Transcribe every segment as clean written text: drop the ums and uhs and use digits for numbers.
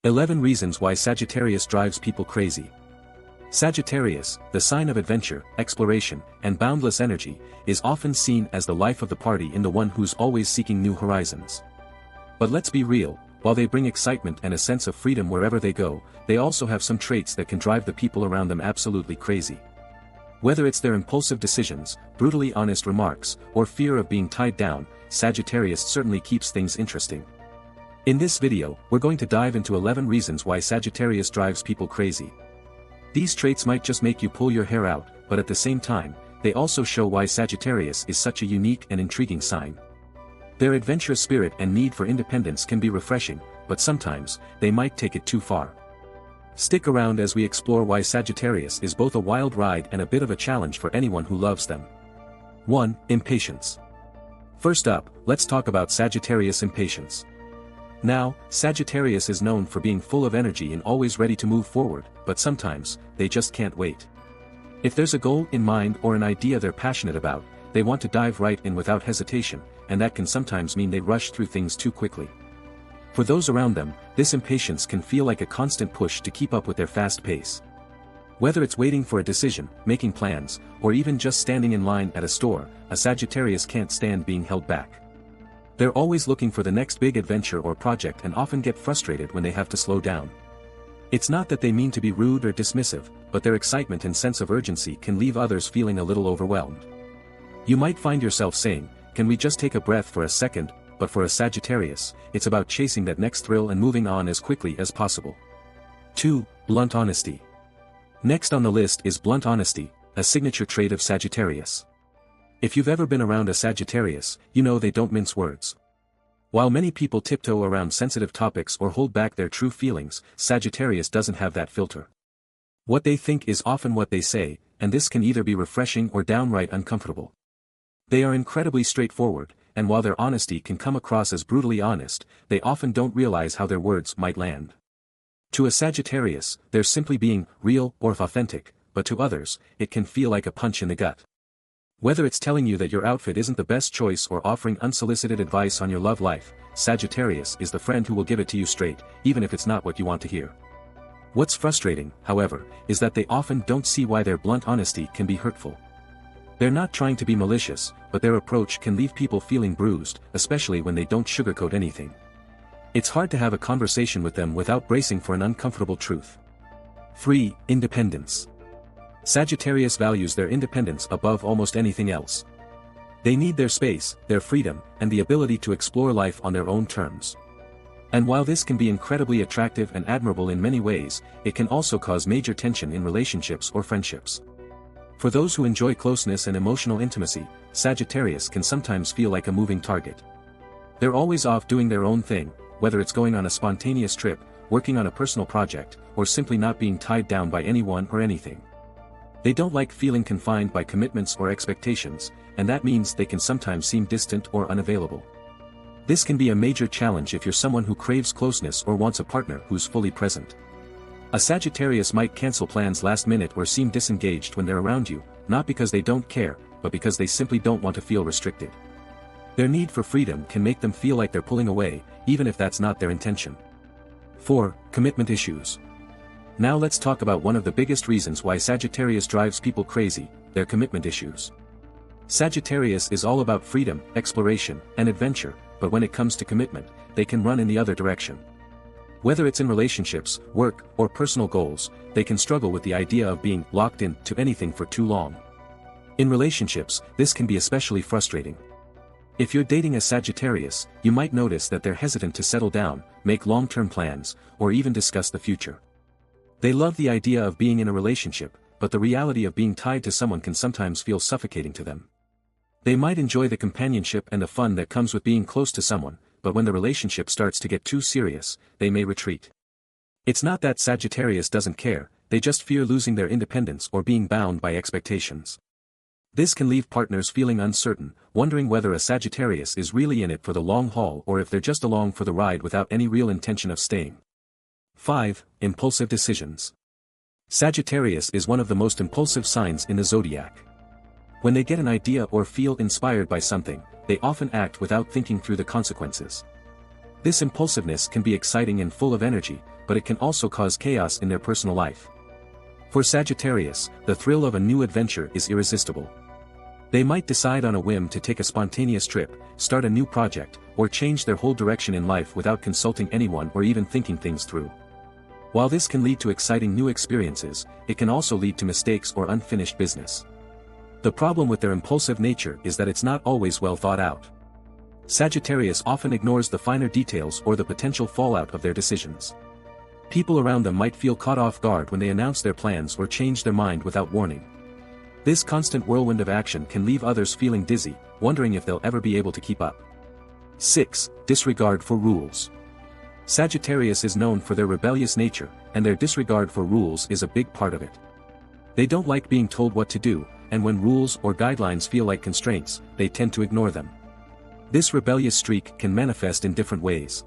11 Reasons Why Sagittarius Drives People Crazy. Sagittarius, the sign of adventure, exploration, and boundless energy, is often seen as the life of the party and the one who's always seeking new horizons. But let's be real, while they bring excitement and a sense of freedom wherever they go, they also have some traits that can drive the people around them absolutely crazy. Whether it's their impulsive decisions, brutally honest remarks, or fear of being tied down, Sagittarius certainly keeps things interesting. In this video, we're going to dive into 11 reasons why Sagittarius drives people crazy. These traits might just make you pull your hair out, but at the same time, they also show why Sagittarius is such a unique and intriguing sign. Their adventurous spirit and need for independence can be refreshing, but sometimes, they might take it too far. Stick around as we explore why Sagittarius is both a wild ride and a bit of a challenge for anyone who loves them. 1. Impatience. First up, let's talk about Sagittarius impatience. Now, Sagittarius is known for being full of energy and always ready to move forward, but sometimes, they just can't wait. If there's a goal in mind or an idea they're passionate about, they want to dive right in without hesitation, and that can sometimes mean they rush through things too quickly. For those around them, this impatience can feel like a constant push to keep up with their fast pace. Whether it's waiting for a decision, making plans, or even just standing in line at a store, a Sagittarius can't stand being held back. They're always looking for the next big adventure or project and often get frustrated when they have to slow down. It's not that they mean to be rude or dismissive, but their excitement and sense of urgency can leave others feeling a little overwhelmed. You might find yourself saying, "Can we just take a breath for a second?" But for a Sagittarius, it's about chasing that next thrill and moving on as quickly as possible. 2. Blunt honesty. Next on the list is blunt honesty, a signature trait of Sagittarius. If you've ever been around a Sagittarius, you know they don't mince words. While many people tiptoe around sensitive topics or hold back their true feelings, Sagittarius doesn't have that filter. What they think is often what they say, and this can either be refreshing or downright uncomfortable. They are incredibly straightforward, and while their honesty can come across as brutally honest, they often don't realize how their words might land. To a Sagittarius, they're simply being real or authentic, but to others, it can feel like a punch in the gut. Whether it's telling you that your outfit isn't the best choice or offering unsolicited advice on your love life, Sagittarius is the friend who will give it to you straight, even if it's not what you want to hear. What's frustrating, however, is that they often don't see why their blunt honesty can be hurtful. They're not trying to be malicious, but their approach can leave people feeling bruised, especially when they don't sugarcoat anything. It's hard to have a conversation with them without bracing for an uncomfortable truth. 3. Independence. Sagittarius values their independence above almost anything else. They need their space, their freedom, and the ability to explore life on their own terms. And while this can be incredibly attractive and admirable in many ways, it can also cause major tension in relationships or friendships. For those who enjoy closeness and emotional intimacy, Sagittarius can sometimes feel like a moving target. They're always off doing their own thing, whether it's going on a spontaneous trip, working on a personal project, or simply not being tied down by anyone or anything. They don't like feeling confined by commitments or expectations, and that means they can sometimes seem distant or unavailable. This can be a major challenge if you're someone who craves closeness or wants a partner who's fully present. A Sagittarius might cancel plans last minute or seem disengaged when they're around you, not because they don't care, but because they simply don't want to feel restricted. Their need for freedom can make them feel like they're pulling away, even if that's not their intention. 4. Commitment issues. Now let's talk about one of the biggest reasons why Sagittarius drives people crazy, their commitment issues. Sagittarius is all about freedom, exploration, and adventure, but when it comes to commitment, they can run in the other direction. Whether it's in relationships, work, or personal goals, they can struggle with the idea of being locked in to anything for too long. In relationships, this can be especially frustrating. If you're dating a Sagittarius, you might notice that they're hesitant to settle down, make long-term plans, or even discuss the future. They love the idea of being in a relationship, but the reality of being tied to someone can sometimes feel suffocating to them. They might enjoy the companionship and the fun that comes with being close to someone, but when the relationship starts to get too serious, they may retreat. It's not that Sagittarius doesn't care, they just fear losing their independence or being bound by expectations. This can leave partners feeling uncertain, wondering whether a Sagittarius is really in it for the long haul or if they're just along for the ride without any real intention of staying. 5. Impulsive decisions. Sagittarius is one of the most impulsive signs in the Zodiac. When they get an idea or feel inspired by something, they often act without thinking through the consequences. This impulsiveness can be exciting and full of energy, but it can also cause chaos in their personal life. For Sagittarius, the thrill of a new adventure is irresistible. They might decide on a whim to take a spontaneous trip, start a new project, or change their whole direction in life without consulting anyone or even thinking things through. While this can lead to exciting new experiences, it can also lead to mistakes or unfinished business. The problem with their impulsive nature is that it's not always well thought out. Sagittarius often ignores the finer details or the potential fallout of their decisions. People around them might feel caught off guard when they announce their plans or change their mind without warning. This constant whirlwind of action can leave others feeling dizzy, wondering if they'll ever be able to keep up. 6. Disregard for rules. Sagittarius is known for their rebellious nature, and their disregard for rules is a big part of it. They don't like being told what to do, and when rules or guidelines feel like constraints, they tend to ignore them. This rebellious streak can manifest in different ways.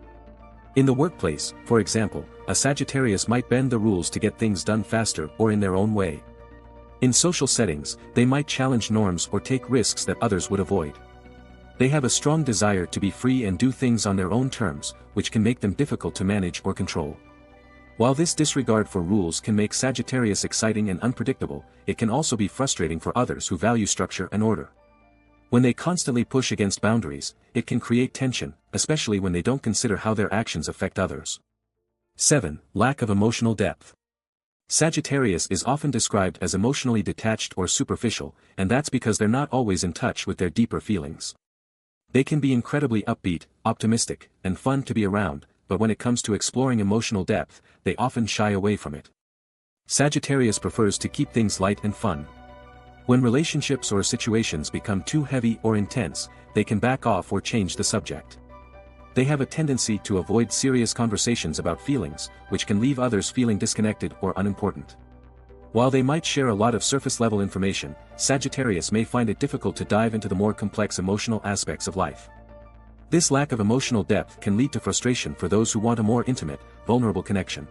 In the workplace, for example, a Sagittarius might bend the rules to get things done faster or in their own way. In social settings, they might challenge norms or take risks that others would avoid. They have a strong desire to be free and do things on their own terms, which can make them difficult to manage or control. While this disregard for rules can make Sagittarius exciting and unpredictable, it can also be frustrating for others who value structure and order. When they constantly push against boundaries, it can create tension, especially when they don't consider how their actions affect others. 7. Lack of emotional depth. Sagittarius is often described as emotionally detached or superficial, and that's because they're not always in touch with their deeper feelings. They can be incredibly upbeat, optimistic, and fun to be around, but when it comes to exploring emotional depth, they often shy away from it. Sagittarius prefers to keep things light and fun. When relationships or situations become too heavy or intense, they can back off or change the subject. They have a tendency to avoid serious conversations about feelings, which can leave others feeling disconnected or unimportant. While they might share a lot of surface-level information, Sagittarius may find it difficult to dive into the more complex emotional aspects of life. This lack of emotional depth can lead to frustration for those who want a more intimate, vulnerable connection.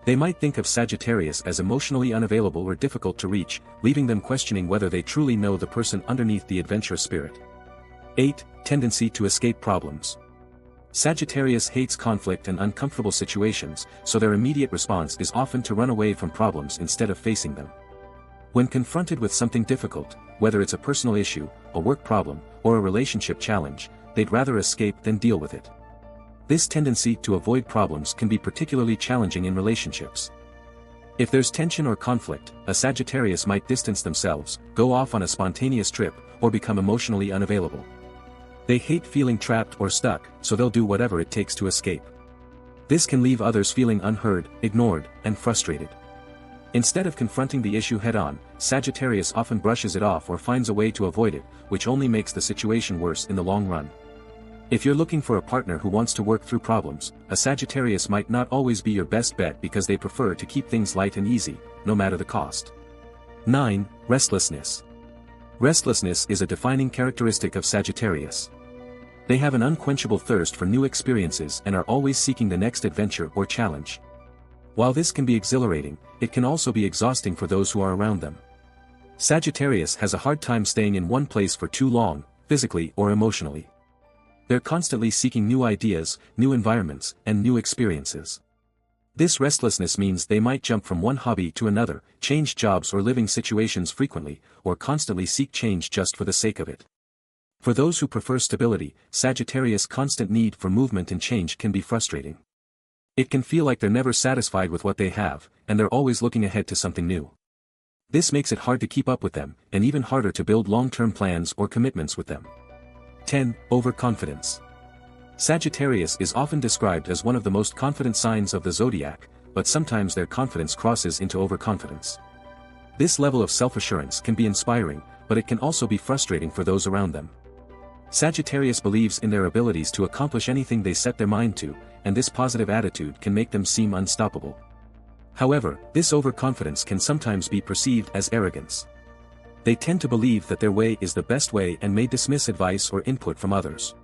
They might think of Sagittarius as emotionally unavailable or difficult to reach, leaving them questioning whether they truly know the person underneath the adventurous spirit. 8. Tendency to escape problems. Sagittarius hates conflict and uncomfortable situations, so their immediate response is often to run away from problems instead of facing them. When confronted with something difficult, whether it's a personal issue, a work problem, or a relationship challenge, they'd rather escape than deal with it. This tendency to avoid problems can be particularly challenging in relationships. If there's tension or conflict, a Sagittarius might distance themselves, go off on a spontaneous trip, or become emotionally unavailable. They hate feeling trapped or stuck, so they'll do whatever it takes to escape. This can leave others feeling unheard, ignored, and frustrated. Instead of confronting the issue head-on, Sagittarius often brushes it off or finds a way to avoid it, which only makes the situation worse in the long run. If you're looking for a partner who wants to work through problems, a Sagittarius might not always be your best bet because they prefer to keep things light and easy, no matter the cost. 9. Restlessness. Restlessness is a defining characteristic of Sagittarius. They have an unquenchable thirst for new experiences and are always seeking the next adventure or challenge. While this can be exhilarating, it can also be exhausting for those who are around them. Sagittarius has a hard time staying in one place for too long, physically or emotionally. They're constantly seeking new ideas, new environments, and new experiences. This restlessness means they might jump from one hobby to another, change jobs or living situations frequently, or constantly seek change just for the sake of it. For those who prefer stability, Sagittarius' constant need for movement and change can be frustrating. It can feel like they're never satisfied with what they have, and they're always looking ahead to something new. This makes it hard to keep up with them, and even harder to build long-term plans or commitments with them. 10. Overconfidence. Sagittarius is often described as one of the most confident signs of the Zodiac, but sometimes their confidence crosses into overconfidence. This level of self-assurance can be inspiring, but it can also be frustrating for those around them. Sagittarius believes in their abilities to accomplish anything they set their mind to, and this positive attitude can make them seem unstoppable. However, this overconfidence can sometimes be perceived as arrogance. They tend to believe that their way is the best way and may dismiss advice or input from others.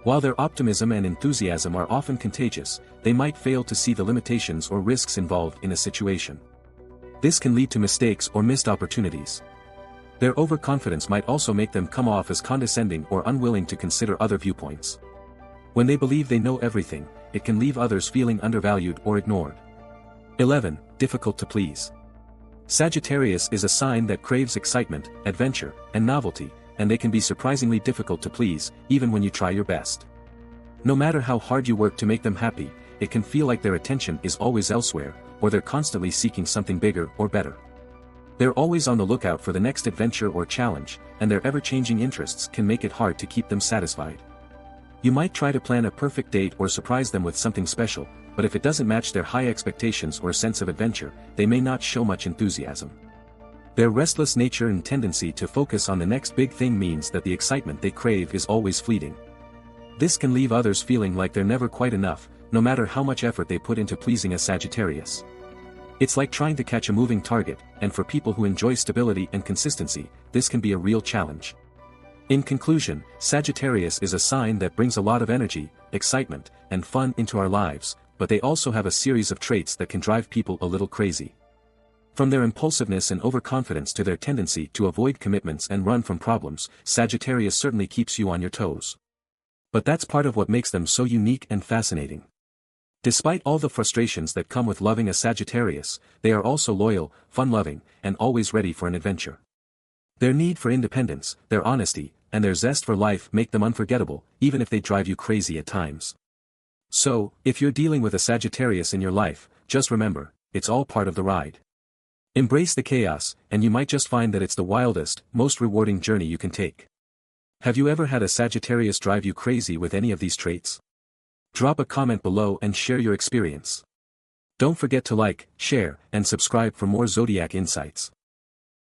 While their optimism and enthusiasm are often contagious, they might fail to see the limitations or risks involved in a situation. This can lead to mistakes or missed opportunities. Their overconfidence might also make them come off as condescending or unwilling to consider other viewpoints. When they believe they know everything, it can leave others feeling undervalued or ignored. 11. Difficult to please. Sagittarius is a sign that craves excitement, adventure, and novelty, and they can be surprisingly difficult to please, even when you try your best. No matter how hard you work to make them happy, it can feel like their attention is always elsewhere, or they're constantly seeking something bigger or better. They're always on the lookout for the next adventure or challenge, and their ever-changing interests can make it hard to keep them satisfied. You might try to plan a perfect date or surprise them with something special, but if it doesn't match their high expectations or sense of adventure, they may not show much enthusiasm. Their restless nature and tendency to focus on the next big thing means that the excitement they crave is always fleeting. This can leave others feeling like they're never quite enough, no matter how much effort they put into pleasing a Sagittarius. It's like trying to catch a moving target, and for people who enjoy stability and consistency, this can be a real challenge. In conclusion, Sagittarius is a sign that brings a lot of energy, excitement, and fun into our lives, but they also have a series of traits that can drive people a little crazy. From their impulsiveness and overconfidence to their tendency to avoid commitments and run from problems, Sagittarius certainly keeps you on your toes. But that's part of what makes them so unique and fascinating. Despite all the frustrations that come with loving a Sagittarius, they are also loyal, fun-loving, and always ready for an adventure. Their need for independence, their honesty, and their zest for life make them unforgettable, even if they drive you crazy at times. So, if you're dealing with a Sagittarius in your life, just remember, it's all part of the ride. Embrace the chaos, and you might just find that it's the wildest, most rewarding journey you can take. Have you ever had a Sagittarius drive you crazy with any of these traits? Drop a comment below and share your experience. Don't forget to like, share, and subscribe for more Zodiac insights.